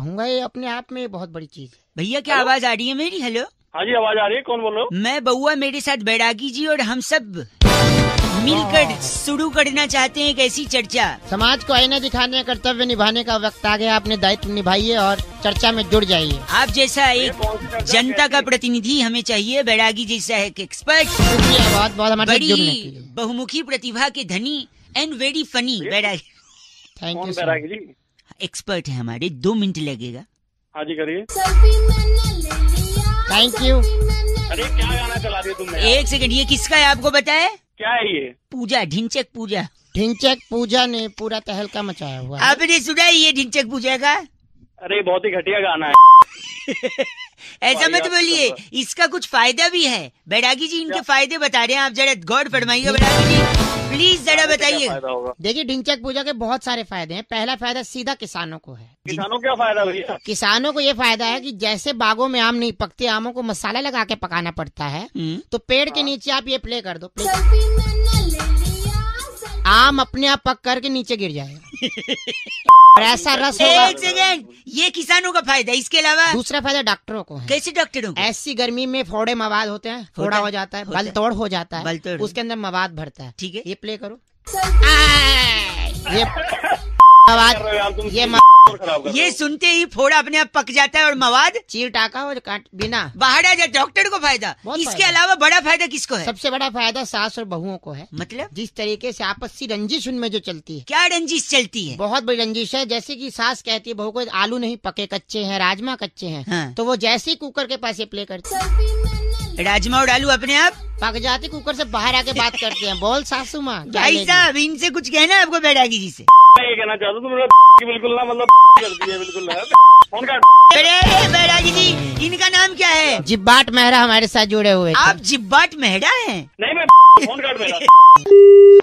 कहूँगा ये अपने आप में बहुत बड़ी चीज है। भैया क्या आवाज आ रही है मेरी? हेलो, हाँ जी आवाज आ रही है, कौन बोल रहे हो? मैं बउआ, मेरे साथ बैरागी जी और हम सब मिलकर शुरू करना चाहते हैं एक ऐसी चर्चा। समाज को आईना दिखाने, कर्तव्य निभाने का वक्त आ गया। आपने दायित्व निभाइए और चर्चा में जुड़ जाइए। आप जैसा एक जनता का प्रतिनिधि हमें चाहिए, बैरागी जैसा एक एक्सपर्ट, बहुत बहुत हमारे साथ जुड़ने के बड़ी लिए। बहुमुखी प्रतिभा के धनी and very funny Bairagi. Thank कौन यू बैरागी जी? एक्सपर्ट है हमारे, 2 मिनट लगेगा। हाँ जी करिए। Thank you. अरे क्या गाना चला दिया तुमने? 1 सेकंड, ये किसका है आपको बताया? क्या है ये? पूजा, ढिंचक पूजा। ढिंचक पूजा ने पूरा तहलका मचाया हुआ है। आपने सुना है ये ढिंचक पूजा का? अरे बहुत ही घटिया गाना है। ऐसा मत बोलिए, इसका कुछ फायदा भी है। बैरागी जी इनके फायदे बता रहे हैं, आप जरा गौर फरमाइएगा। बैरागी जी प्लीज जरा बताइए। देखिए ढिंचक पूजा के बहुत सारे फायदे हैं। पहला फायदा सीधा किसानों को है। किसानों क्या फायदा भैया? किसानों को ये फायदा है कि जैसे बागों में आम नहीं पकते, आमों को मसाला लगा के पकाना पड़ता है, तो पेड़ के नीचे आप ये प्ले कर दो, आम अपने आप पक करके नीचे गिर जाएगा और ऐसा रस होगा। 1 सेकंड, ये किसानों का फायदा। इसके अलावा दूसरा फायदा डॉक्टरों को है। कैसे डॉक्टरों को? ऐसी गर्मी में फोड़े मवाद होते हैं, फोड़ा हो जाता है, बल तोड़ हो जाता है, बलतोड़। उसके अंदर मवाद भरता है। ठीक है, ये प्ले करो। ये मवाद, ये ये सुनते ही फोड़ा अपने आप पक जाता है और मवाद चीर टाका और काट बिना बाहर आ जाता। डॉक्टर को फायदा। बहुत इसके फायदा। अलावा बड़ा फायदा किसको है? सबसे बड़ा फायदा सास और बहुओं को है। मतलब जिस तरीके से आपसी रंजिश उनमें जो चलती है, क्या रंजिश चलती है? बहुत बड़ी रंजिश है। जैसे कि सास कहती है बहू को, आलू नहीं पके कच्चे हैं, राजमा कच्चे हैं, हाँ। तो वो जैसे ही कुकर के पास ये प्ले करती है, राजमा और आलू अपने आप पक जाती, कुकर से बाहर आके बात करते हैं, बोल सासू माँ। भाई साहब इनसे कुछ कहना है आपको बैरागी जी से? मैं ये कहना चाहता हूँ तुम बिल्कुल ना, मतलब कर दिया बिल्कुल ना। फोन काट। अरे बैरागी जी, इनका नाम क्या है? जिब्बाट मेहरा हमारे साथ जुड़े हुए थे। आप जिब्बाट मेहरा हैं? नहीं मैं फोन काट मेरा।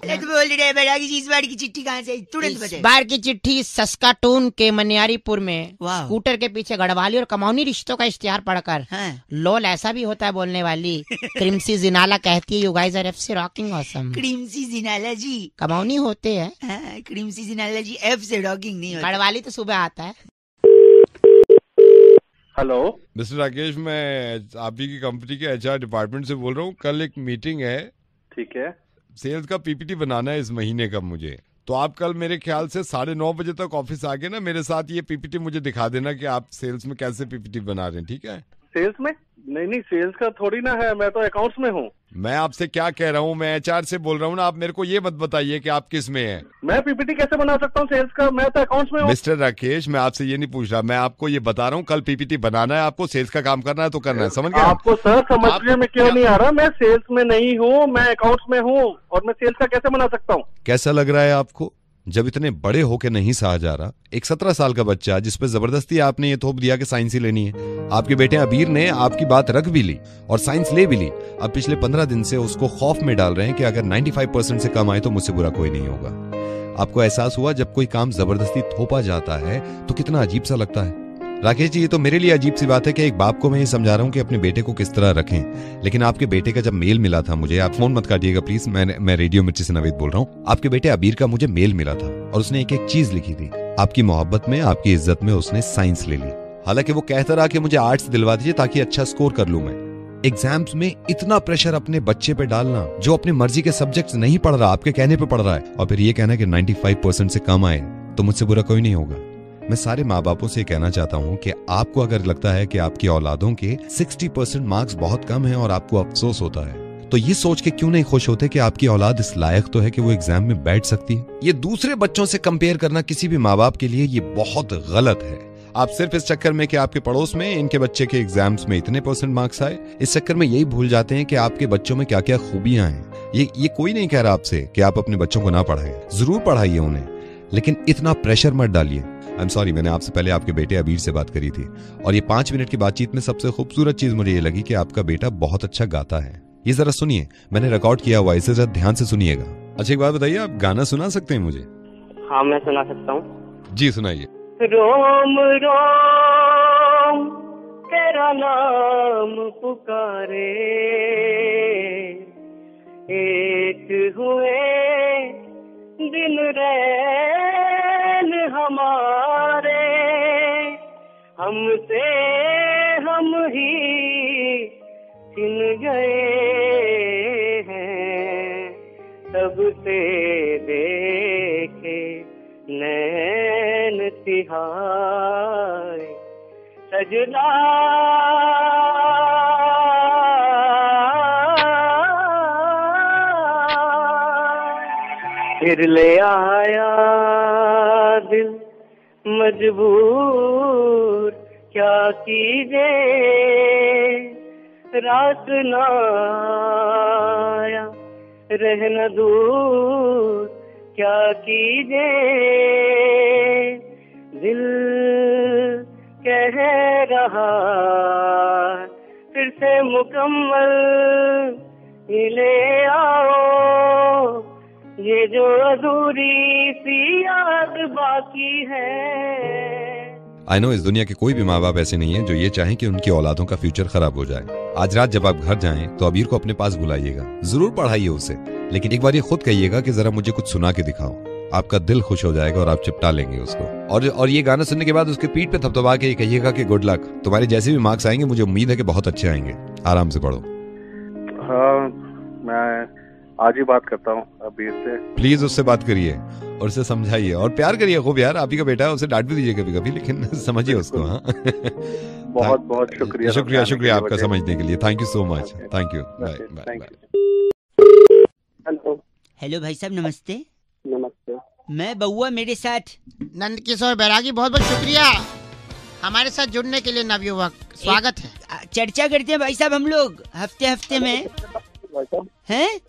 गलत बोल रहे बैरागी जी। इस बार की चिट्ठी कहाँ से? तुरंत इस बताइए। बार की चिट्ठी सस्काटून के मनियारीपुर में वाह। स्कूटर के पीछे गढ़वाली और कमौनी रिश्तों का इश्तिहार पढ़कर हाँ। लोल ऐसा भी होता है बोलने वाली क्रिमसी जिनाला कहती है, you guys are FC rocking awesome. क्रीमसी जिनाला जी। कमौनी होते हैं, हाँ, क्रीमसी जिनाला जी एफ से रॉकिंग नहीं होता। गढ़वाली तो सुबह आता है। हेलो मिस्टर राकेश, मैं आप ही की कंपनी के एचआर डिपार्टमेंट से बोल रहा हूँ। कल एक मीटिंग है, ठीक है। सेल्स का पीपीटी बनाना है इस महीने का मुझे। तो आप कल मेरे ख्याल से 9:30 बजे तक ऑफिस आके ना मेरे साथ ये पीपीटी मुझे दिखा देना कि आप सेल्स में कैसे पीपीटी बना रहे हैं, ठीक है? सेल्स में? नहीं सेल्स का थोड़ी ना है, मैं तो अकाउंट्स में हूँ। मैं आपसे क्या कह रहा हूँ, मैं एचआर से बोल रहा हूँ ना। आप मेरे को ये मत बताइए कि आप किस में हैं। मैं पीपीटी कैसे बना सकता हूँ सेल्स का? मैं तो अकाउंट्स में हूँ। मिस्टर राकेश, मैं आपसे ये नहीं पूछ रहा, मैं आपको ये बता रहा हूँ कल पीपीटी बनाना है आपको, सेल्स का काम करना है तो करना है, समझ गए? आपको सर समझने में क्यों नहीं आ रहा? मैं सेल्स में नहीं हूँ, मैं अकाउंट्स में हूँ, और मैं सेल्स का कैसे बना सकता हूँ? कैसा लग रहा है आपको? जब इतने बड़े होके नहीं सहा जा रहा, एक 17 साल का बच्चा जिसपे जबरदस्ती आपने ये थोप दिया कि साइंस ही लेनी है। आपके बेटे अबीर ने आपकी बात रख भी ली और साइंस ले भी ली। अब पिछले 15 दिन से उसको खौफ में डाल रहे हैं कि अगर 95% से कम आए तो मुझसे बुरा कोई नहीं होगा। आपको एहसास हुआ जब कोई काम जबरदस्ती थोपा जाता है तो कितना अजीब सा लगता है। राकेश जी, ये तो मेरे लिए अजीब सी बात है कि एक बाप को मैं ये समझा रहा हूँ कि अपने बेटे को किस तरह रखें, लेकिन आपके बेटे का जब मेल मिला था मुझे, आप फोन मत काटिएगा प्लीज, मैं रेडियो मिर्ची से नवेद बोल रहा हूँ। आपके बेटे अबीर का मुझे मेल मिला था और उसने एक एक चीज लिखी थी। आपकी मोहब्बत में, आपकी इज्जत में उसने साइंस ले ली। हालांकि वो कहता रहा कि मुझे आर्ट्स दिलवा दीजिए ताकि अच्छा स्कोर कर लूं मैं। एग्जाम्स में इतना प्रेशर अपने बच्चे पे डालना जो अपनी मर्जी के सब्जेक्ट्स नहीं पढ़ रहा, आपके कहने पे पढ़ रहा है, और फिर ये कहना कि 95% से कम आए तो मुझसे बुरा कोई नहीं होगा। मैं सारे माँ बापों से कहना चाहता हूँ कि आपको अगर लगता है कि आपकी औलादों के 60% मार्क्स बहुत कम हैं और आपको अफसोस होता है, तो ये सोच के क्यों नहीं खुश होते कि आपकी औलाद इस लायक तो है कि वो एग्जाम में बैठ सकती है। ये दूसरे बच्चों से कंपेयर करना किसी भी माँ बाप के लिए ये बहुत गलत है। आप सिर्फ इस चक्कर में कि आपके पड़ोस में इनके बच्चे के एग्जाम्स में इतने % मार्क्स आए, इस चक्कर में यही भूल जाते हैं कि आपके बच्चों में क्या क्या खूबियां हैं। ये कोई नहीं कह रहा आपसे कि आप अपने बच्चों को ना पढ़ाएं, जरूर पढ़ाइए उन्हें, लेकिन इतना प्रेशर मत डालिए। आई एम सॉरी, मैंने आपसे पहले आपके बेटे अबीर से बात करी थी और ये 5 मिनट की बातचीत में सबसे खूबसूरत चीज मुझे ये लगी कि आपका बेटा बहुत अच्छा गाता है। ये जरा सुनिए, मैंने रिकॉर्ड किया हुआ, इसे जरा ध्यान से सुनिएगा। अच्छा एक बात बताइए, आप गाना सुना सकते हैं मुझे? हाँ मैं सुना सकता हूँ। जी सुनाइए। रोम रोम तेरा नाम पुकारे, एक हुए दिन रैन हमारे, हमसे हम ही छिन गए हैं, तब से देखे नैन तिहाए सजना। फिर ले आया दिल मजबूर, क्या कीजिए रात ना आया रहना दूर, क्या कीजिए दिल कह रहा फिर से मुकम्मल ही ले आओ, ये जो अधूरी सी याद बाकी है। आई नो इस दुनिया के कोई भी माँ बाप ऐसे नहीं है जो ये चाहें कि उनकी औलादों का फ्यूचर खराब हो जाए। आज रात जब आप घर जाएं तो अबीर को अपने पास बुलाइएगा, जरूर पढ़ाइए उसे, लेकिन एक बार ये खुद कहिएगा कि जरा मुझे कुछ सुना के दिखाओ। आपका दिल खुश हो जाएगा और आप चिपटा लेंगे उसको। और ये गाना सुनने के बाद उसके पीठ पे थपथपा के कहिएगा कि गुड लक, तुम्हारे जैसे भी मार्क्स आएंगे मुझे उम्मीद है कि बहुत अच्छे आएंगे, आराम से पढ़ो। हाँ, मैं आज ही बात करता हूँ अबीर से। प्लीज उससे बात करिए और उसे समझाइए और प्यार करिए खूब यार, आप ही का बेटा है, उसे डांट भी दीजिए कभी कभी, लेकिन समझिए उसको। हाँ बहुत बहुत शुक्रिया। शुक्रिया आपका समझने के लिए। Thank you so much. Thank you. Bye bye. Hello hello भाई साहब, नमस्ते। नमस्ते। मैं बउआ, मेरे साथ नंद किशोर बैरागी, बहुत बहुत शुक्रिया हमारे साथ जुड़ने के लिए नवयुवक, स्वागत है। चर्चा करते हैं भाई साहब हम लोग हफ्ते हफ्ते में, हैं?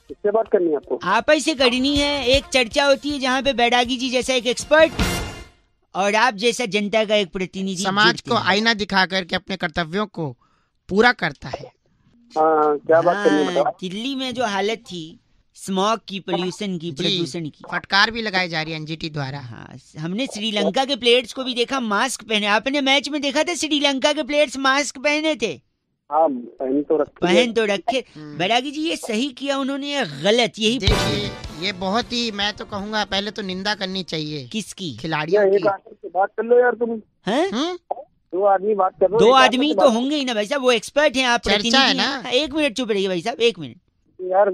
किससे बात करनी है आपको? आप ही से करनी है। एक चर्चा होती है जहाँ पे बैरागी जी जैसा एक एक्सपर्ट और आप जैसा जनता का एक प्रतिनिधि समाज को आईना दिखा करके अपने कर्तव्यों को पूरा करता है। हाँ, क्या बात करनी है बताओ? दिल्ली में जो हालत थी स्मॉग की, पोल्यूशन की, प्रदूषण की, फटकार भी लगाई जा रही है एनजीटी द्वारा। हाँ, हमने श्रीलंका के प्लेयर्स को भी देखा मास्क पहने। आपने मैच में देखा था श्रीलंका के प्लेयर्स मास्क पहने थे? हाँ, पहन तो रखे। बैरागी जी ये सही किया उन्होंने या गलत? यही देखिए, ये बहुत ही, मैं तो कहूँगा पहले तो निंदा करनी चाहिए। किसकी? खिलाड़ियों की। बात कर लो यार तुम। हैं? दो आदमी बात कर लो। दो आदमी तो होंगे ही ना भाई साहब, वो एक्सपर्ट हैं, आप चर्चा है ना। एक मिनट चुप रहिए भाई साहब, एक मिनट यार।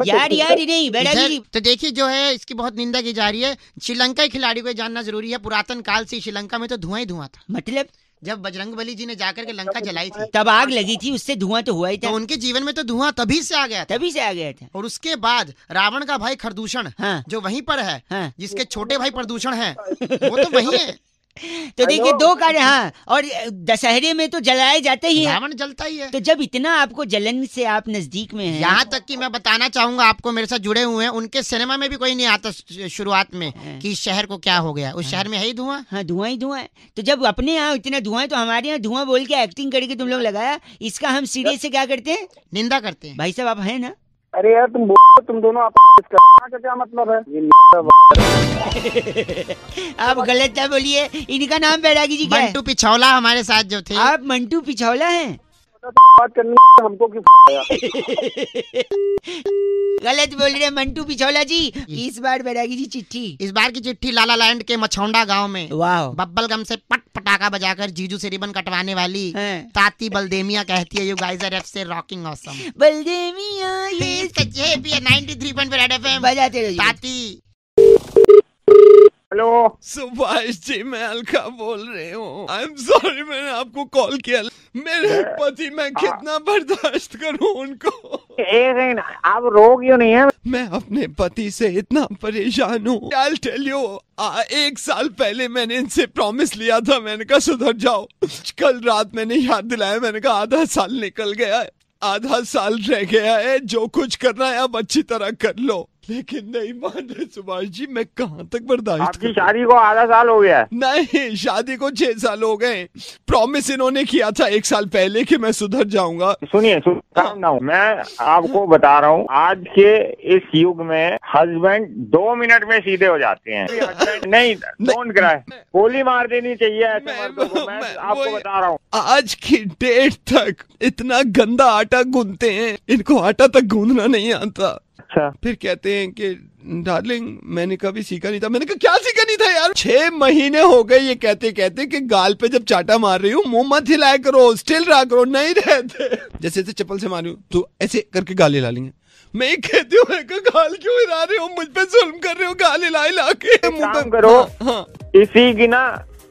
यार नहीं बैरागी जी। तो देखिए जो है इसकी बहुत निंदा की जा रही है। श्रीलंका के खिलाड़ी को जानना जरूरी है, पुरातन काल से श्रीलंका में तो धुआं ही धुआं था। मतलब जब बजरंगबली जी ने जाकर के लंका जलाई थी तब आग लगी थी, उससे धुआं तो हुआ ही था। तो उनके जीवन में तो धुआं तभी से आ गया था। तभी से आ गया था। और उसके बाद रावण का भाई खरदूषण, हाँ। जो वहीं पर है, हाँ। जिसके छोटे भाई प्रदूषण है, वो तो वहीं है। तो देखिए दो कार्य। हाँ, और दशहरे में तो जलाए जाते ही हैं। रावण जलता ही है। तो जब इतना आपको जलन से आप नजदीक में हैं, यहाँ तक कि मैं बताना चाहूंगा आपको, मेरे साथ जुड़े हुए हैं, उनके सिनेमा में भी कोई नहीं आता शुरुआत में कि इस शहर को क्या हो गया, उस शहर में है ही धुआं। हाँ, धुआं ही धुआं है। तो जब अपने यहाँ इतना धुआं है तो हमारे यहाँ धुआं बोल के एक्टिंग करके तुम लोग लगाया, इसका हम सिरे से क्या करते हैं? निंदा करते हैं। भाई साहब आप है ना? अरे यार तुम बोलो, तुम दोनों आप का क्या मतलब है? आप गलत ना बोलिए। इनका नाम बैरागी जी क्या है? मंटू पिछौला हमारे साथ जो थे। आप मंटू पिछौला हैं? बात करनी है हमको क्यों? गलत बोल रहे हैं मंटू पिछौला जी। इस बार बैरागी जी चिट्ठी, इस बार की चिट्ठी लाला लैंड के मछौंडा गांव में वाह, बब्बल गम से पट पटाखा बजाकर जीजू से रिबन कटवाने वाली हैं। ताती बलदेमिया कहती है, यू गाइस आर से रॉकिंग ऑसम। बलदेमिया ये सच्चे भी 93.4 रेड एफएम बजाते रहिए। ताती। हेलो सुभाष जी, मैं अलका बोल रही हूँ। आई एम सॉरी मैंने आपको कॉल किया। मेरे पति, मैं कितना बर्दाश्त करूँ उनको। आप रो क्यों नहीं है? मैं अपने पति से इतना परेशान हूँ। I'll tell you, 1 साल पहले मैंने इनसे प्रॉमिस लिया था, मैंने कहा सुधर जाओ। कल रात मैंने याद दिलाया, मैंने कहा आधा साल निकल गया है, आधा साल रह गया है, जो कुछ करना है अब अच्छी तरह कर लो। लेकिन नहीं मान रहे सुभाष जी, मैं कहाँ तक बर्दाश्त आपकी शादी को आधा साल हो गया है? नहीं, शादी को 6 साल हो गए। प्रॉमिस इन्होंने किया था 1 साल पहले कि मैं सुधर जाऊंगा। सुनिए मैं आपको बता रहा हूँ, आज के इस युग में हस्बैंड 2 मिनट में सीधे हो जाते हैं। नहीं, डोंट क्राई, गोली मार देनी चाहिए ऐसे मर्दों को। मैं आपको बता रहा हूँ, आज की डेट तक इतना गंदा आटा गूंथते हैं, इनको आटा तक गूंथना नहीं आता। अच्छा, फिर कहते हैं कि डार्लिंग मैंने कभी सीखा नहीं था। मैंने कहा क्या सीखा नहीं था यार, 6 महीने हो गए ये कहते कहते कि गाल पे जब चाटा मार रही हूँ मुंह मत हिलाया करो, स्टिल रहा करो, नहीं रहते। जैसे जैसे चप्पल से मारी हूँ तो ऐसे करके गाल हिला लेंगे। मैं एक कहती हूँ गाल क्यों हिला रहे हो, मुझ पे जुल्म कर रहे हो, गाल हिला के काम करो। हाँ। इसी की ना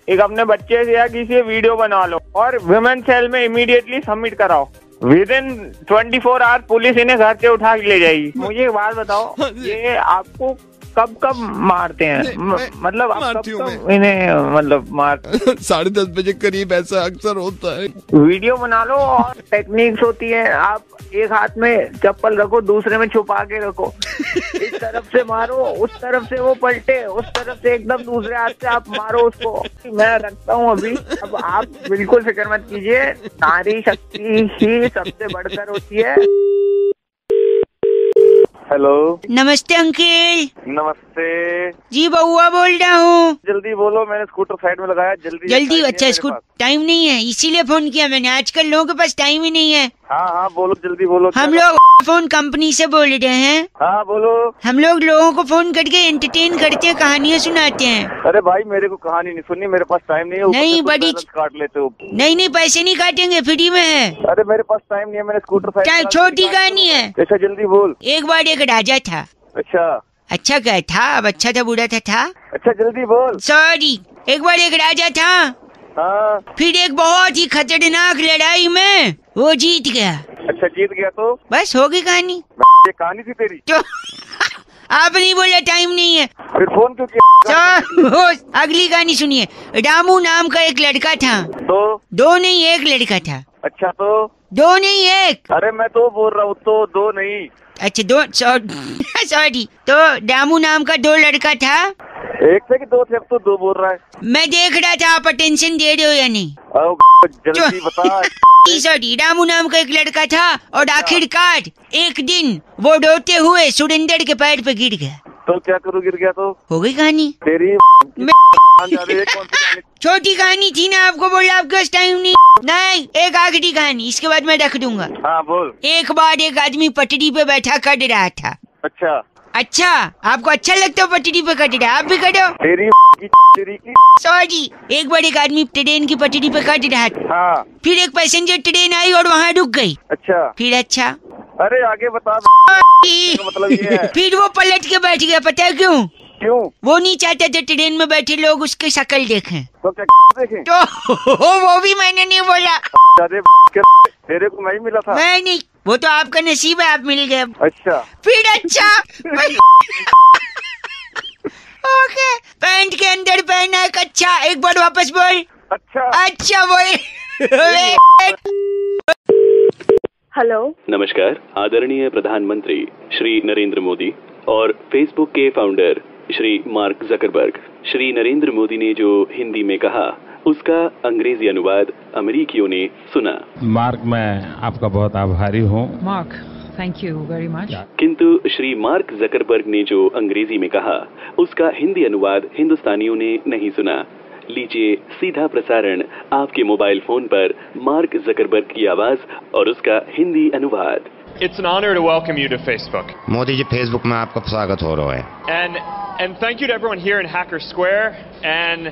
एक अपने बच्चे से या किसी से वीडियो बना लो और वुमेन सेल में इमीडिएटली सबमिट कराओ। विद इन 24 आवर्स पुलिस इन्हें घर से उठा के ले जाएगी। मुझे एक बात बताओ, ये आपको कब कब मारते हैं? मतलब आप कब इन्हें मतलब मार 10:30 बजे करीब ऐसा अक्सर होता है। वीडियो बना लो और टेक्निक्स होती है, आप एक हाथ में चप्पल रखो, दूसरे में छुपा के रखो, इस तरफ से मारो, उस तरफ से वो पलटे, उस तरफ से एकदम दूसरे हाथ से आप मारो उसको। मैं रखता हूँ अभी, अब आप बिल्कुल फिक्र मत कीजिए, नारी शक्ति ही सबसे बढ़कर होती है। हेलो, नमस्ते अंकल। नमस्ते जी, बउआ बोल रहा हूँ। जल्दी बोलो, मैंने स्कूटर साइड में लगाया, जल्दी। अच्छा, स्कूटर टाइम नहीं है इसीलिए फोन किया मैंने। आजकल लोगों के पास टाइम ही नहीं है। हाँ बोलो, जल्दी बोलो। हम लोग फोन कंपनी से बोल रहे हैं। हाँ बोलो। हम लोग लोगों को फोन करके एंटरटेन करते हैं, कहानियाँ सुनाते हैं। अरे भाई मेरे को कहानी नहीं सुननी, मेरे पास टाइम नहीं है। नहीं, बड़ी काट लेते हो। नहीं पैसे नहीं काटेंगे, फ्री में है। अरे मेरे पास टाइम नहीं है, मैंने स्कूटर साइड। क्या छोटी कहानी है? अच्छा जल्दी बोल। एक बार एक राजा था। अच्छा क्या था? अब अच्छा था बुरा था? अच्छा जल्दी बोल। सॉरी, एक बार एक राजा था। हाँ। फिर एक बहुत ही खतरनाक लड़ाई में वो जीत गया। अच्छा जीत गया तो बस हो गई कहानी। ये कहानी थी तेरी? तो आप नहीं बोला टाइम नहीं है, फिर फोन क्यों किया? अगली कहानी सुनिए। रामू नाम का एक लड़का था। दो नहीं एक लड़का था। अच्छा तो दो नहीं एक। अरे मैं तो बोल रहा हूँ, तो दो नहीं। अच्छा दो, सॉरी। तो रामू नाम का 2 लड़का था। एक थे कि 2 थे? अब तो 2 बोल रहा है। मैं देख रहा था आप अटेंशन दे रहे हो या नहीं। जल्दी बता। सॉरी, रामू नाम का एक लड़का था और आखिरकार एक दिन वो रोते हुए सुरेंद्र के पैर पे गिर गया। तो क्या करूँ, गिर गया तो? हो गई कहानी तेरी। छोटी कहानी थी ना, आपको बोला आपके पास टाइम नहीं। नहीं, एक आखिरी कहानी, इसके बाद मैं रख दूंगा। हाँ बोल। एक बार एक आदमी पटरी पे बैठा कट रहा था। अच्छा, आपको अच्छा लगता है पटरी पे कट रहा, आप भी कटो। तेरी सॉरी, एक बार एक आदमी ट्रेन की पटरी पे कट रहा था। हाँ। फिर एक पैसेंजर ट्रेन आई और वहाँ रुक गई। अच्छा। फिर अच्छा, अरे आगे बता। मतलब ये है। फिर वो पलट के बैठ गया, पता है क्यों? वो नहीं चाहता था ट्रेन में बैठे लोग उसकी शक्ल देखें। तो क्या देखें? तो वो भी मैंने नहीं बोला। तेरे को नहीं मिला था? मैं नहीं, वो तो आपका नसीब है, आप मिल गए। अच्छा। फिर अच्छा ओके, पैंट के अंदर पहना है कच्चा। एक बार वापस बोल। अच्छा बोल। हेलो, नमस्कार। आदरणीय प्रधानमंत्री श्री नरेंद्र मोदी और फेसबुक के founder Shri mark Zuckerberg. Shri Narendra Modi ने जो हिंदी में कहा उसका अंग्रेजी अनुवाद अमेरिकियों ने सुना। मार्क, मैं आपका बहुत आभारी हूँ। Mark, thank you very much. किंतु श्री मार्क जकरबर्ग ने जो अंग्रेजी में कहा उसका हिंदी अनुवाद हिंदुस्तानियों ने नहीं सुना। लीजिए सीधा प्रसारण आपके मोबाइल फोन पर मार्क जकरबर्ग की आवाज और उसका हिंदी अनुवाद। It's an honor to welcome you to Facebook. Modi ji, Facebook में आपका स्वागत हो रहा है। And thank you to everyone here in Hacker Square and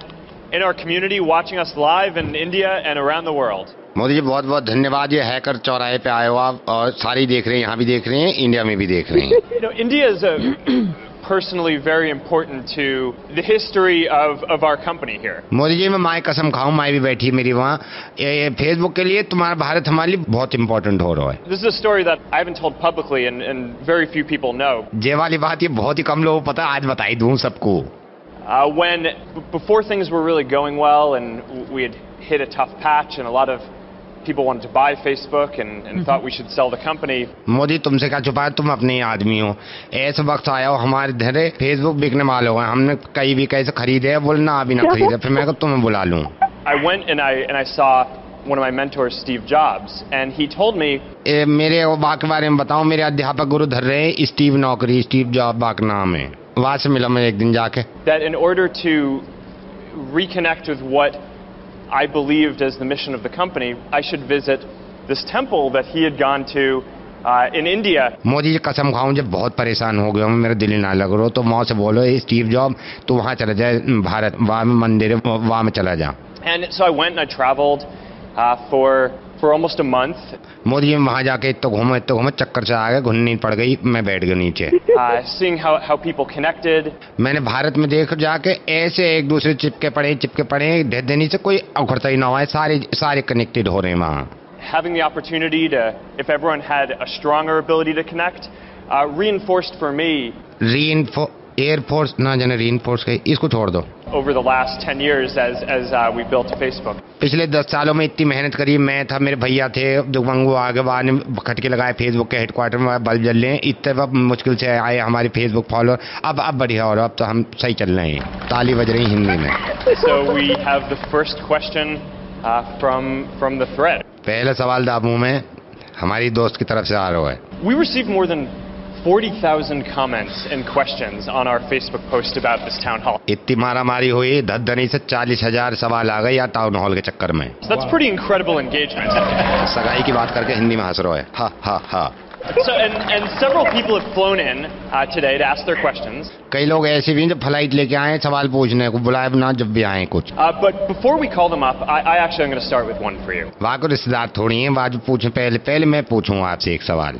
in our community watching us live in India and around the world. Modi ji, बहुत बहुत धन्यवाद। ये हैकर चौराहे पे आए हो आप और सारी देख रहे हैं, यहाँ भी देख रहे हैं, इंडिया में भी देख रहे हैं। You know, India is personally very important to the history of our company here. Modi ji, मैं माँ कसम खाऊं, माँ भी बैठी है मेरी वहाँ। फेसबुक के लिए तुम्हारा भारत हमारे लिए बहुत इम्पोर्टेंट हो रहा है। This is a story that I haven't told publicly and very few people know. ये वाली बात ये बहुत ही कम लोगों को पता, आज बताई दूं सबको। When before things were really going well and we had hit a tough patch and a lot of people wanted to buy Facebook and thought we should sell the company. Modi, तुमसे क्या छुपाया, तुम अपने ही आदमी हो। ऐसा वक्त आया हो हमारे धरे फेसबुक बिकने वाले हो, हमने कहीं भी कैसे खरीदे, बोलना अभी ना खरीदे, फिर मैं तुम्हें बुला लूं। I went and I saw one of my mentors, Steve Jobs, and he told me. मेरे बा के बारे में बताऊं, मेरे अध्यापक गुरु धर रहे स्टीव नौकरी, स्टीव जॉब बा का नाम है, वहां से मिला मैं एक दिन जाके। That in order to reconnect with what I believed as the mission of the company, I should visit this temple that he had gone to in India. Modi ji कसम खाऊं जब बहुत परेशान हो गया हूँ मेरा दिल ही ना लग रहा तो माँ से बोलो स्टीव जॉब तू वहाँ चला जाए भारत वहाँ में मंदिर है वहाँ में चला जा. And so I went and I traveled for almost a month. Modi ji वहाँ जाके इतना घूमा चक्कर से आ गए घुन्नी पड़ गई मैं बैठ गया नीचे. Seeing how people connected. मैंने भारत में देख जाके ऐसे एक दूसरे चिपके पड़े देने से कोई उखड़ता ही ना हुआ है सारे कनेक्टेड हो रहे हैं वहाँ. Having the opportunity to, if everyone had a stronger ability to connect, reinforced for me. Air force ना जाने reinforce के इसको छोड़ दो. Over the last 10 years as we built Facebook. पिछले 10 सालों में इतनी मेहनत करी मैं था मेरे भैया थे जो मंगू आगे बाद ने खटके लगाए फेसबुक के हेडक्वार्टर में बल्ब जल रहे हैं इतने मुश्किल से आए हमारे फेसबुक फॉलोअर अब बढ़िया हो रहा अब तो हम सही चल रहे हैं ताली बज रही हिंदी में. So we have the first question from the thread. पहला सवाल दाबू में हमारी दोस्त की तरफ से आ रहा है. We received more than 40,000 comments and questions on our Facebook post about this town hall. इतनी मारामारी हुई धधनी से 40,000 सवाल आ गए या टाउन हॉल के चक्कर में. So that's pretty incredible engagement. सगाई की बात करके हिंदी में हंस रहा है. हा हा हा. So and several people have flown in today to ask their questions. कई लोग ऐसे भी हैं जो फ्लाइट लेके आए सवाल पूछने को बुलाए ना जब भी आए कुछ. But before we call them up, I actually am going to start with one for you. वहाँ को रिश्तेदार थोड़ी हैं बाजू पूछूं पहले मैं पूछूंगा आपसे एक सवाल.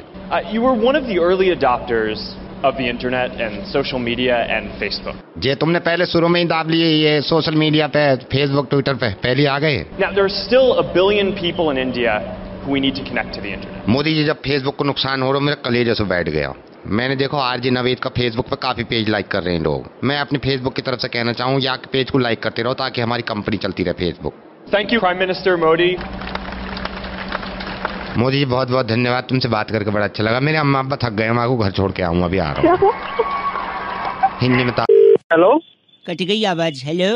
You were one of the early adopters of the internet and social media and Facebook. जे तुमने पहले शुरू में ही दाब लिए ये सोशल मीडिया पे फेसबुक ट्विटर पे पहले आ गए. Now there are still 1 billion people in India who we need to connect to the internet. Modi ji जब फेसबुक को नुकसान हो रहा मेरे कलेजे से बैठ गया. मैंने देखो आरजे नवेद का फेसबुक पे काफी पेज लाइक कर रहे हैं लोग. मैं अपने फेसबुक की तरफ से कहना चाहूँ या पेज को लाइक करते रहो ताकि हमारी कंपनी चलती रहे Facebook. Thank you, Prime Minister Modi. Modi ji बहुत बहुत धन्यवाद तुमसे बात करके बड़ा अच्छा लगा. मेरे अम्मा अब्बा थक गए मैं आपको घर छोड़ के आऊँगा अभी आ रहा हूँ. हिंदी में. हेलो कट गई आवाज. हेलो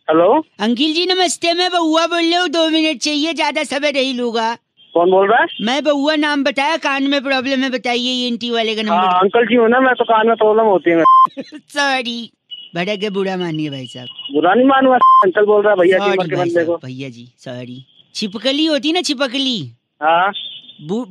हेलो अंकिल जी नमस्ते मैं बउआ बोल रहा हूँ 2 मिनट चाहिए ज्यादा समय नहीं लूंगा. कौन बोल रहा है? मैं बउआ नाम बताया कान में प्रॉब्लम है बताइए ENT वाले का नंबर. अंकल जी हो ना मैं तो कान में प्रॉब्लम होती है. सॉरी भड़क के बुरा मानिए भाई साहब. बुरा नहीं मानूंगा अंकल बोल रहा भैया जी के बंदे को. भैया जी सॉरी. छिपकली होती ना छिपकली. हाँ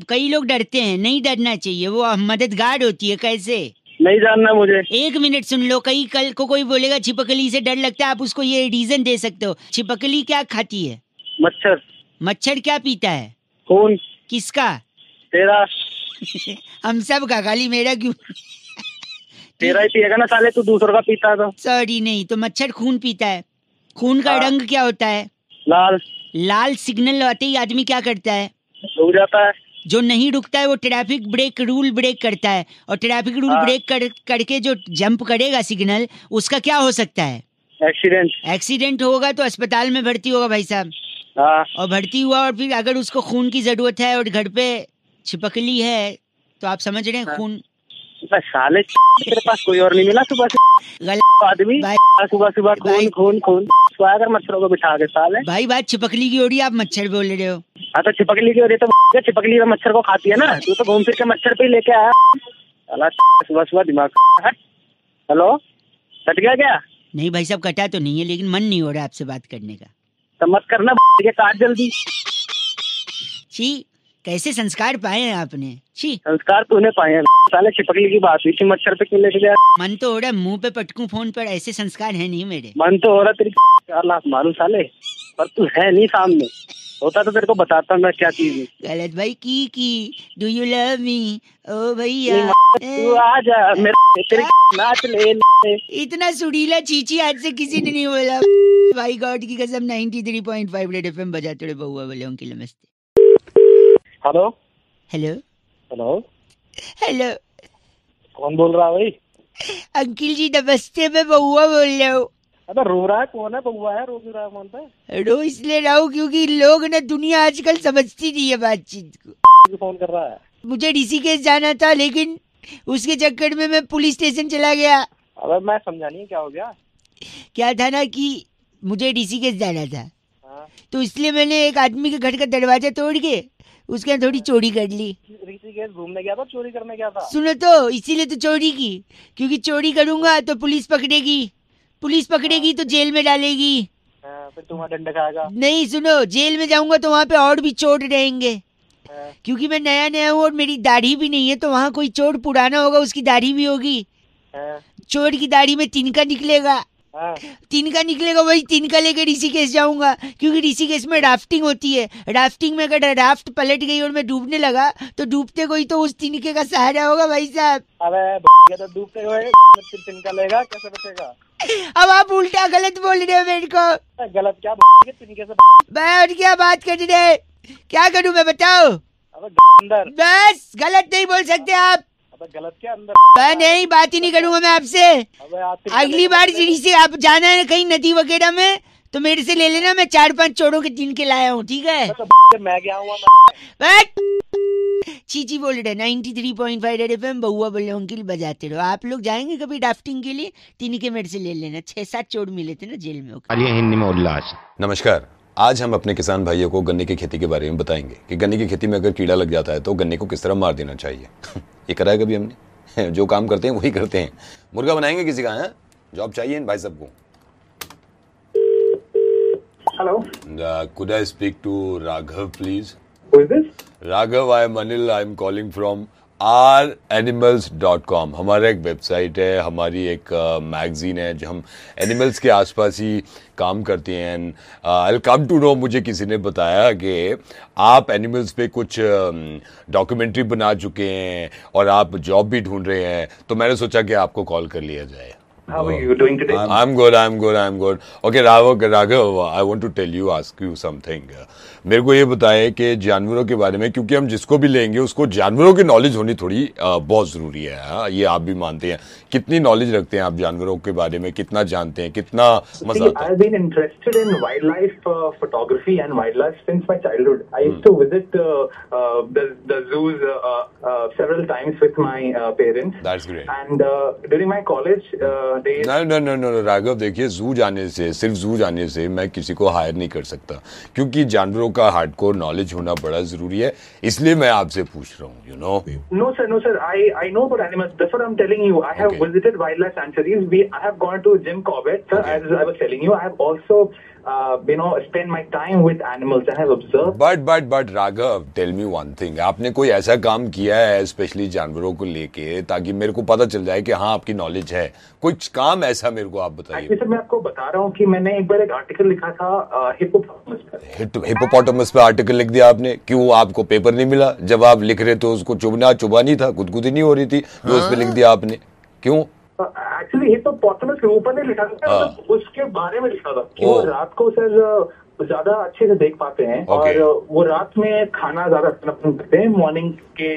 कई लोग डरते हैं नहीं डरना चाहिए वो मददगार होती है. कैसे नहीं जानना मुझे. 1 मिनट सुन लो. कल को कोई बोलेगा छिपकली से डर लगता है आप उसको ये रीजन दे सकते हो. छिपकली क्या खाती है? मच्छर. मच्छर क्या पीता है? खून. किसका? तेरा. हम सब का खाली मेरा क्यों? तेरा ही पिएगा ना साले तू दूसरों का पीता तो. सॉरी नहीं तो मच्छर खून पीता है. खून का रंग क्या होता है? लाल. लाल सिग्नल आते ही आदमी क्या करता है? रुक जाता है. जो नहीं रुकता है वो ट्रैफिक ब्रेक रूल ब्रेक करता है और ट्रैफिक रूल ब्रेक करके जो जंप करेगा सिग्नल उसका क्या हो सकता है? एक्सीडेंट. एक्सीडेंट होगा तो अस्पताल में भर्ती होगा भाई साहब. और भर्ती हुआ और फिर अगर उसको खून की जरूरत है और घर पे छिपकली है तो आप समझ रहे हैं खून. साले तेरे पास कोई और नहीं मिला सुबह से गलत आदमी सुबह खून खून खून अगर मच्छरों को बिठा के साले. भाई बात छिपकली की हो रही है आप मच्छर बोल रहे हो. हाँ तो छिपकली की हो रही है तो छिपकली तो मच्छर को खाती है ना. तू तो घूम फिर के मच्छर पे ही लेके आया सुबह दिमाग. हेलो कट गया क्या? नहीं भाई साहब कटा तो नहीं है लेकिन मन नहीं हो रहा आपसे बात करने का. तो मत करना काट जल्दी. छी कैसे संस्कार पाए हैं आपने. छी संस्कार तूने पाए हैं साले. छिपकली की बात हुई मच्छर पे क्यों लेके गया? मन तो हो रहा है मुंह पे पटकूं फोन पर. ऐसे संस्कार है नहीं मेरे. मन तो हो रहा तेरी 4 लाख मालूम साले पर तू है नहीं सामने. होता तो तेरे को बताता मैं क्या चीज है. गलत भाई की डू यू लव मी ओ भैया तू आ जा मेरे तेरी नाच ले. इतना सुरीला चीची आज से किसी ने नहीं बोला. भाई गॉड की कसम 93.5 रेड FM बजाते रहे बउआ बोले अंकिल नमस्ते. हेलो हेलो हेलो हेलो कौन बोल रहा है भाई? अंकिल जी नमस्ते मैं बउआ बोल रहा हूँ. अबे रो रहा है कौन है? बउआ है रो क्यों रहा है? कौन पे रो इसलिए रहा हूँ क्योंकि लोग ना दुनिया आजकल समझती नहीं है बातचीत को. फोन कर रहा है? मुझे ऋषिकेश जाना था लेकिन उसके चक्कर में मैं पुलिस स्टेशन चला गया. अबे मैं समझा नहीं क्या हो गया. क्या था ना कि मुझे ऋषिकेश जाना था तो इसलिए मैंने एक आदमी के घर का दरवाजा तोड़ के उसके थोड़ी चोरी कर ली. ऋषिकेश घूमने गया था चोरी करने गया था? सुनो तो इसीलिए तो चोरी की क्योंकि चोरी करूंगा तो पुलिस पकड़ेगी तो जेल में डालेगी. फिर तुम्हारा दंड खाएगा. नहीं सुनो जेल में जाऊंगा तो वहाँ पे और भी चोर रहेंगे क्योंकि मैं नया नया हूँ और मेरी दाढ़ी भी नहीं है, तो वहाँ कोई चोर पुराना होगा, उसकी दाढ़ी भी होगी। चोर की दाढ़ी में तिनका निकलेगा, तिनका निकलेगा, वही तिनका लेकर ऋषिकेश जाऊंगा, क्योंकि ऋषिकेश में राफ्टिंग होती है। राफ्टिंग में अगर राफ्ट पलट गई और मैं डूबने लगा तो डूबते कोई तो उस तिनके का सहारा होगा भाई साहब। अबे तो डूबते हुए तिनका लेगा, कैसे बचेगा? अब आप उल्टा गलत बोल रहे हो मेरे को। गलत क्या तिनके से? मैं और क्या बात कर रहे, क्या करूँ मैं बताओ? अंदर बस गलत नहीं बोल सकते आप। गलत क्या अंदर? मैं नहीं, बात ही नहीं करूंगा मैं आपसे। अगली बार सीढ़ी से आप जाना है कहीं नदी वगैरह में तो मेरे से ले लेना, मैं 4-5 चोरों के तिनके लाया हूँ, ठीक है? मैं क्या हुआ? चीची बोल रहे 93.5 रेड एफएम, बउआ बोले अंकिल बजाते रहो। आप लोग जाएंगे कभी राफ्टिंग के लिए? तिनके मेरे से ले लेना, 6-7 चोर मिले थे ना जेल में। हिंदी में उल्लास। नमस्कार, आज हम अपने किसान भाइयों को गन्ने की खेती के बारे में बताएंगे कि गन्ने की खेती में अगर कीड़ा लग जाता है तो गन्ने को किस तरह मार देना चाहिए। ये करा है कभी हमने? जो काम करते हैं वही करते हैं। मुर्गा बनाएंगे किसी का, है जॉब चाहिए इन भाई सबको। Hello, could I speak to Raghav please? Who is this? Raghav, I am Anil. I am calling from ouranimals.com। हमारा एक वेबसाइट है, हमारी एक मैगजीन है जो हम एनिमल्स के आसपास ही काम करती हैं। And I come to know, मुझे किसी ने बताया कि आप एनिमल्स पे कुछ डॉक्यूमेंट्री बना चुके हैं और आप जॉब भी ढूंढ रहे हैं, तो मैंने सोचा कि आपको कॉल कर लिया जाए। How are you doing today? I'm good. Okay, Raghav, I want to tell you, ask you something. मेरे को ये बताएं कि जानवरों के बारे में, क्योंकि हम जिसको भी लेंगे उसको जानवरों की नॉलेज होनी थोड़ी बहुत जरूरी है। हाँ, ये आप भी मानते हैं। कितनी नॉलेज रखते हैं आप जानवरों के बारे में, कितना जानते हैं, कितना मजा आता है? I've been interested in wildlife photography and wildlife since my childhood. I used to visit the zoos several times with my parents. That's great. And during my college days. No, Raghav, देखिए, जू जाने से, सिर्फ जू जाने से मैं किसी को हायर नहीं कर सकता, क्योंकि जानवरों का हार्डकोर नॉलेज होना बड़ा जरूरी है। इसलिए मैं आपसे पूछ रहा हूँ, No sir, I know about animals. That's what I'm telling you. I have visited wildlife sanctuaries. I have gone to Jim Corbett, sir. As I was telling you, I have also spend my time with animals. I have observed. But Raghav, tell me one thing. आपने कोई ऐसा काम किया है specially जानवरों को लेके, ताकि मेरे को पता चल जाए कि हाँ आपकी नॉलेज है? कुछ काम ऐसा मेरे को आप बताइए। सर, मैं आपको बता रहा हूँ कि मैंने एक बार एक आर्टिकल लिखा था हिप्पोपोटामस पर। हिप्पोपोटामस पे आर्टिकल लिख दिया आपने? क्यों, आपको पेपर नहीं मिला जब आप लिख रहे थे? उसको चुबा नहीं था, गुदगुदी नहीं हो रही थी जो उस पे लिख दिया आपने? क्यों? एक्चुअली हिप्पोपोटामस के ऊपर नहीं लिखा था, उसके बारे में लिखा था कि वो रात को सर ज्यादा अच्छे से देख पाते हैं और वो रात में खाना ज्यादा पसंद करते हैं मॉर्निंग के।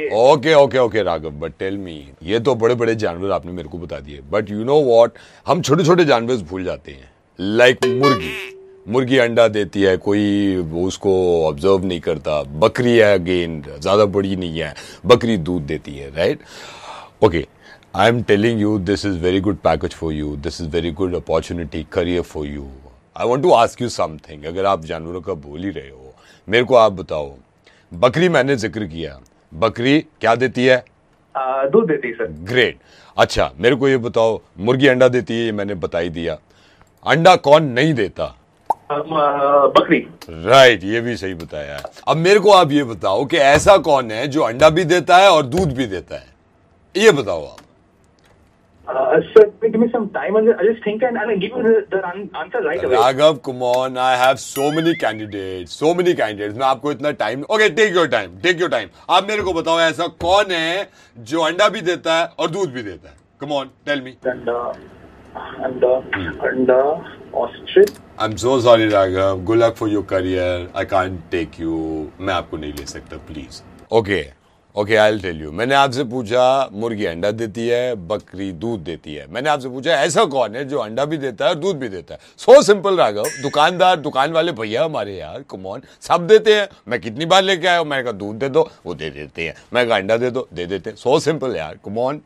Okay Raghav, but tell me, ये तो बड़े बड़े जानवर आपने मेरे को बता दिए, बट यू नो व्हाट, हम छोटे छोटे जानवर भूल जाते हैं। लाइक मुर्गी अंडा देती है, कोई उसको ऑब्जर्व नहीं करता। बकरी है, अगेन ज्यादा बड़ी नहीं है, बकरी दूध देती है, right? Okay, I am telling you, this is very good package for you. This is very good opportunity, career for you. I want to ask you something. अगर आप जानवरों का बोल ही रहे हो, मेरे को आप बताओ, बकरी मैंने जिक्र किया, बकरी क्या देती है? दूध देती है सर। ग्रेट। अच्छा, मेरे को ये बताओ, मुर्गी अंडा देती है, ये मैंने बता ही दिया। अंडा कौन नहीं देता? बकरी। राइट, ये भी सही बताया है। अब मेरे को आप ये बताओ कि ऐसा कौन है जो अंडा भी देता है और दूध भी देता है? ये बताओ आप। Sir, give me some time. I'll just think and I'll give you the answer right away. Raghav, come on. I have so many candidates. मैं आपको इतना time. Okay, take your time. आप मेरे को बताओ, ऐसा कौन है जो अंडा भी देता है और दूध भी देता है? Come on, tell me. Anda, ostrich. I'm so sorry, Raghav. Good luck for your career. I can't take you. मैं आपको नहीं ले सकता, please. Okay, I'll tell you. मैंने आपसे पूछा मुर्गी अंडा देती है, बकरी दूध देती है। मैंने आपसे पूछा ऐसा कौन है जो अंडा भी देता है और दूध भी देता है? So simple Raghav. दुकान वाले भैया हमारे यार, कम ऑन, सब देते हैं। मैं कितनी बार लेके आया हूँ, मैंने कहा दूध दे दो, वो दे देते हैं। मैं कहा अंडा दे दो, दे देते हैं। सो सिंपल यार, कम ऑन।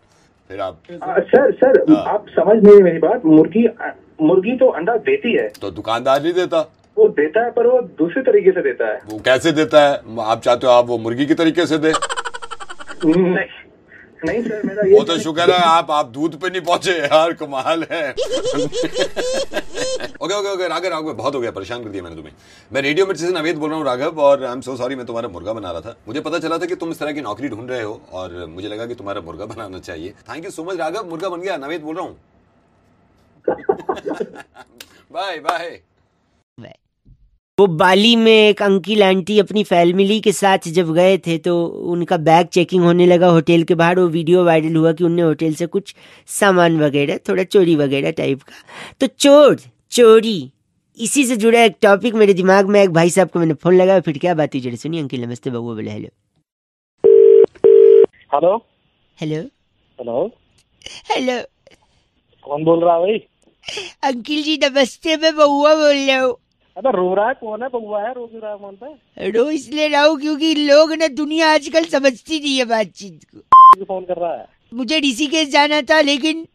फिर आप सर आप समझ नहीं मेरी बात। मुर्गी तो अंडा देती है, तो दुकानदार नहीं देता? वो देता है, पर वो दूसरे तरीके से देता है। वो कैसे देता है? आप चाहते हो आप वो मुर्गी के तरीके से दे? नहीं, नहीं सर, मेरा वो तो शुक्र है आप दूध पे नहीं पहुंचे यार, कमाल है। ओके राघव बहुत हो गया, परेशान कर दिया मैंने तुम्हें। मैं रेडियो मिर्ची से नवेद बोल रहा हूँ राघव, और आई एम सो सॉरी, मैं तुम्हारा मुर्गा बना रहा था। मुझे पता चला था कि तुम इस तरह की नौकरी ढूंढ रहे हो और मुझे लगा कि तुम्हारा मुर्गा बनाना चाहिए। Thank you so much Raghav, मुर्गा बन गया। नवेद बोल रहा हूँ। Bye bye. वो बाली में एक अंकिल आंटी अपनी फैमिली के साथ जब गए थे तो उनका बैग चेकिंग होने लगा होटल के बाहर। वो वीडियो वायरल हुआ कि उनने होटल से कुछ सामान वगैरह, थोड़ा चोरी वगैरह टाइप का। तो चोरी इसी से जुड़ा एक टॉपिक मेरे दिमाग में। एक भाई साहब को मैंने फोन लगाया, फिर क्या बात हुई जरा सुनिए। अंकिल नमस्ते, बबुआ बोले hello. Hello hello hello hello, कौन बोल रहा है भाई? अंकिल जी नमस्ते, मैं बबुआ बोल रहा हूँ। अबे रो रहा है कौन है? बबुआ है, रो क्यों रहा है? कौन पे रो इसलिए रहा हूँ क्योंकि लोग ना, दुनिया आजकल समझती नहीं है बातचीत को। फोन कर रहा है? मुझे ऋषिकेश जाना था, लेकिन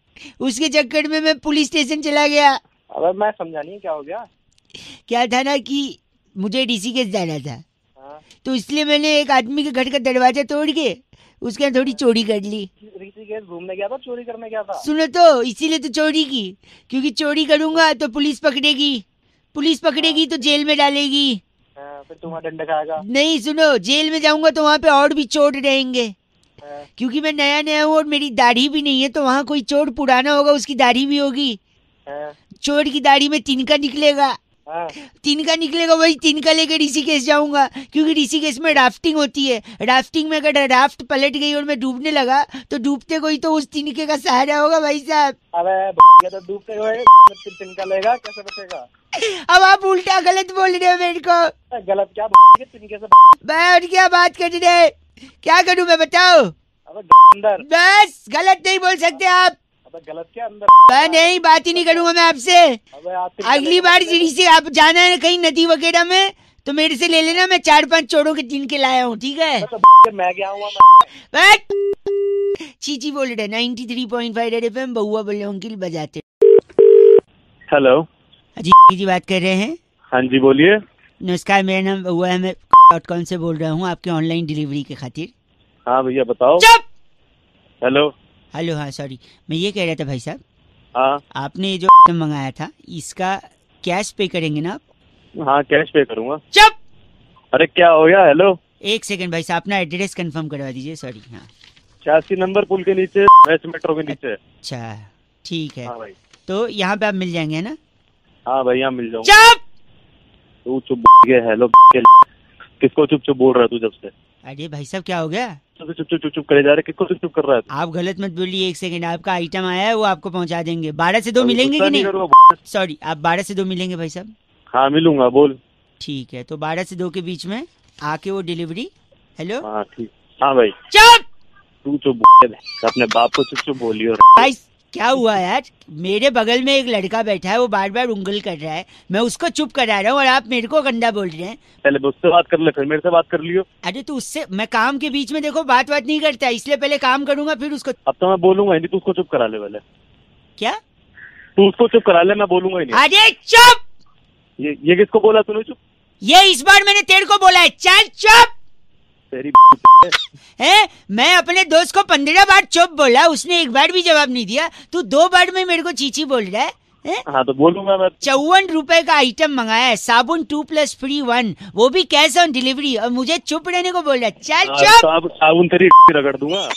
उसके चक्कर में मैं पुलिस स्टेशन चला गया। अबे मैं समझा नहीं, क्या हो गया? क्या था ना कि मुझे ऋषिकेश जाना था। हाँ? तो इसलिए मैंने एक आदमी के घर का दरवाजा तोड़ के उसके यहाँ थोड़ी चोरी कर ली। ऋषिकेश घूमने गया था, चोरी करने गया था? सुनो तो, इसीलिए तो चोरी की, क्योंकि चोरी करूंगा तो पुलिस पकड़ेगी तो जेल में डालेगी। फिर तुम्हारा डंडा खाएगा? नहीं, सुनो, जेल में जाऊंगा तो वहाँ पे और भी चोर रहेंगे, क्योंकि मैं नया हूँ और मेरी दाढ़ी भी नहीं है। तो वहाँ कोई चोर पुराना होगा, उसकी दाढ़ी भी होगी। चोर की दाढ़ी में तिनका निकलेगा, वही तिनका लेकर ऋषिकेश जाऊंगा, क्योंकि ऋषिकेश में राफ्टिंग होती है। राफ्टिंग में अगर राफ्ट पलट गई और मैं डूबने लगा तो डूबते कोई तो उस तिनके का सहारा होगा भाई साहब। अबे तो डूबते हुए तिनका लेगा, कैसे बचेगा? अब आप उल्टा गलत बोल रहे हो मेरे को। गलत क्या? तिनके से मैं और क्या बात कर रहे? क्या करूं मैं, बताओ? अंदर बस गलत नहीं बोल सकते आप। गलत क्या अंदर? मैं नहीं, बात ही नहीं करूंगा मैं आपसे। अगली बार से आप जाना है कहीं नदी वगैरह में तो मेरे से ले लेना, मैं 4-5 चोरों के तिनके लाया हूँ, ठीक है? मैं क्या हुआ? चीची बोल रहे 93.5 रेड एफएम, बउआ बोल रहे अंकिल बजाते। हेलो जी बात कर रहे हैं? हाँ जी बोलिए। नमस्कार, मेरा नाम बउआ है, मैं .com से बोल रहा हूँ आपके ऑनलाइन डिलीवरी के खातिर। हाँ भैया बताओ। चुप। हेलो हाँ सॉरी, मैं ये कह रहा था भाई साहब, हाँ आपने जो मंगाया था इसका कैश पे करेंगे ना आप? हाँ कैश पे करूँगा। चुप। अरे क्या हो गया? हेलो एक सेकंड भाई साहब, अपना एड्रेस कंफर्म करवा दीजिए। सॉरी। हाँ 86 नंबर पुल के नीचे, वेस्ट मेट्रो के नीचे। अच्छा ठीक है। हाँ भाई। तो यहाँ पे आप मिल जाएंगे ना? हाँ भाई यहाँ मिल जाऊँ। चुप। तू चुप हेलो किसको चुप बोल रहा है तू जब से? अरे भाई साहब क्या हो गया? चुप करे जा रहे, किसको चुप कर रहा है? आप गलत मत बोलिए। एक सेकंड, आपका आइटम आया है, वो आपको पहुंचा देंगे। 12 से 2 मिलेंगे कि नहीं? सॉरी, आप 12 से 2 मिलेंगे भाई साहब? हाँ मिलूंगा, बोल। ठीक है, तो 12 से 2 के बीच में आके वो डिलीवरी। हेलो हाँ ठीक। हाँ भाई। चुप। तू चुप अपने बाप को चुप बोलियो। भाई क्या हुआ यार? मेरे बगल में एक लड़का बैठा है, वो बार बार उंगल कर रहा है, मैं उसको चुप करा रहा हूँ और आप मेरे को गंदा बोल रहे हैं। पहले उससे बात कर ले, फिर मेरे से बात कर लियो। अरे तो उससे मैं काम के बीच में देखो बात नहीं करता, इसलिए पहले काम करूंगा फिर उसको। अब तो मैं बोलूंगा नहीं, तू उसको चुप करा ले पहले। क्या? तू उसको चुप करा ले, मैं बोलूंगा ही नहीं। अरे चुप। ये किसको बोला तूने चुप? ये इस बार मैंने तेरे को बोला है, चल चुप। तेरी है, मैं अपने दोस्त को 15 बार चुप बोला, उसने एक बार भी जवाब नहीं दिया। तू 2 बार में मेरे को चीची बोल रहा है? हाँ तो बोलूंगा मैं। 54 रुपए का आइटम मंगाया है, साबुन 2 + फ्री 1, वो भी कैश ऑन डिलीवरी, और मुझे चुप रहने को बोल रहा है। चल चुप। साबुन तेरी रगड़ दूंगा।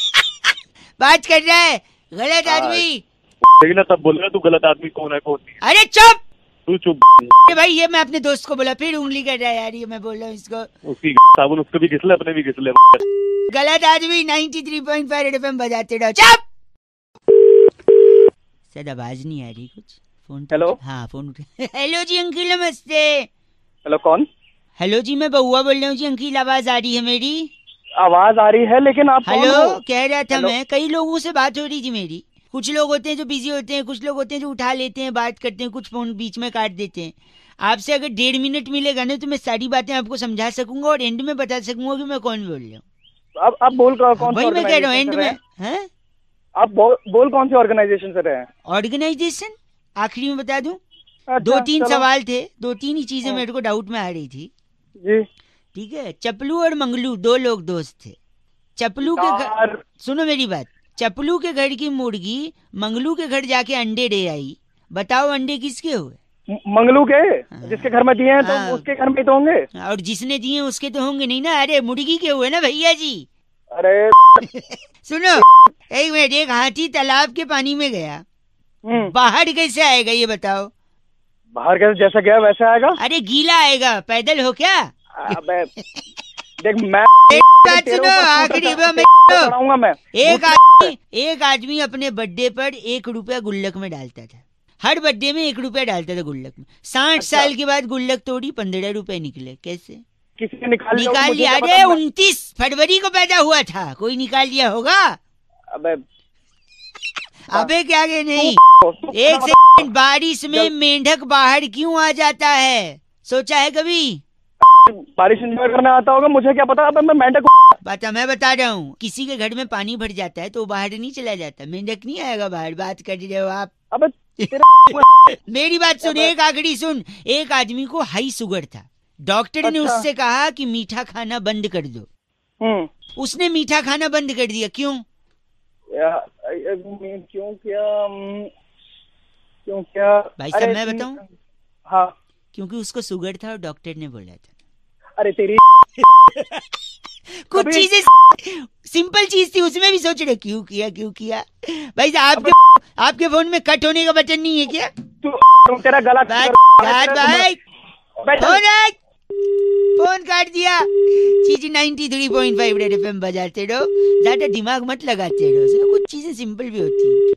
बात कर रहा है गलत आदमी। लेकिन तब बोल रहा तू गलत आदमी कौन है कौन नहीं। अरे चुप। तू चुप। भाई ये मैं अपने दोस्त को बोला, फिर उंगली कर रहा है यार, ये मैं बोल रहा हूँ इसको। उसकी साबुन उसको भी घिसले, अपने भी घिसले। गलत आदमी। 93.5 रेड एफएम बजाते रहो। चुप। शायद आवाज नहीं आ रही कुछ। फोन। हेलो। हाँ फोन। हेलो जी अंकिल नमस्ते। हेलो कौन? हेलो जी मैं बउआ बोल रहा हूँ जी। अंकिल आवाज आ रही है मेरी? आवाज आ रही है, लेकिन आप हेलो कह रहा था मैं, कई लोगों से बात हो रही थी मेरी। कुछ लोग होते हैं जो बिजी होते हैं, कुछ लोग होते हैं जो उठा लेते हैं, बात करते हैं, कुछ फोन बीच में काट देते हैं। आपसे अगर 1.5 मिनट मिलेगा ना तो मैं सारी बातें आपको समझा सकूंगा और एंड में बता सकूंगा कि मैं कौन बोल रहा हूँ। आप बोल कौन? वही मैं कह रहा हूँ एंड में। हैं? आप बोल कौन सी ऑर्गेनाइजेशन से रहे हैं? ऑर्गेनाइजेशन आखिरी में बता दूं। 2-3 सवाल थे, 2-3 ही चीजें मेरे को डाउट में आ रही थी जी। ठीक है। चपलू और मंगलू 2 लोग दोस्त थे। चपलू के घर, सुनो मेरी बात, चपलू के घर की मुर्गी मंगलू के घर जाके अंडे दे आई। बताओ अंडे किसके हुए? मंगलू के। जिसके घर में दिए हैं तो उसके घर में तो होंगे। और जिसने दिए उसके तो होंगे नहीं ना। अरे मुर्गी के हुए ना भैया जी। अरे सुनो एक मिनट, एक हाथी तालाब के पानी में गया, बाहर कैसे आएगा ये बताओ? बाहर कैसे, जैसा गया वैसे आएगा। अरे गीला आएगा, पैदल हो क्या? अबे देख मैं सुनो आखिरी मैं एक आदमी अपने बर्थडे पर 1 रुपया गुल्लक में डालता था। हर बर्थडे में 1 रुपया डालता था गुल्लक में। 60 साल के बाद गुल्लक तोड़ी, 15 रुपए निकले। कैसे? किसी ने निकाल लिया? अरे 29 फरवरी को पैदा हुआ था, कोई निकाल लिया होगा। अबे क्या के नहीं। एक सेकंड, बारिश में मेंढक बाहर क्यों आ जाता है? सोचा है कभी? बारिश एंजॉय करने आता होगा, मुझे क्या पता। अब मैं मेंढक पता, मैं बता रहा हूँ। किसी के घर में पानी भर जाता है तो वो बाहर नहीं चला जाता, मेंढक नहीं आएगा बाहर। बात कर रहे हो आप। अब मेरी बात सुन, एक आखिरी सुन। एक आदमी को हाई शुगर था, डॉक्टर ने उससे कहा कि मीठा खाना बंद कर दो। उसने मीठा खाना बंद कर दिया। क्यों? क्यों क्या भाई साहब मैं बताऊं? हाँ। क्योंकि उसको शुगर था और डॉक्टर ने बोला था। अरे तेरी कुछ चीजें सिंपल चीज थी, उसमें भी सोच रहे क्यों किया। भाई साहब आपके फोन में कट होने का बटन नहीं है क्या? तू तेरा गला भाई फोन काट दिया। चीज 93.5 रेड एफएम बजाते रहो, ज्यादा दिमाग मत लगाते रहो। कुछ चीजें सिंपल भी होती है।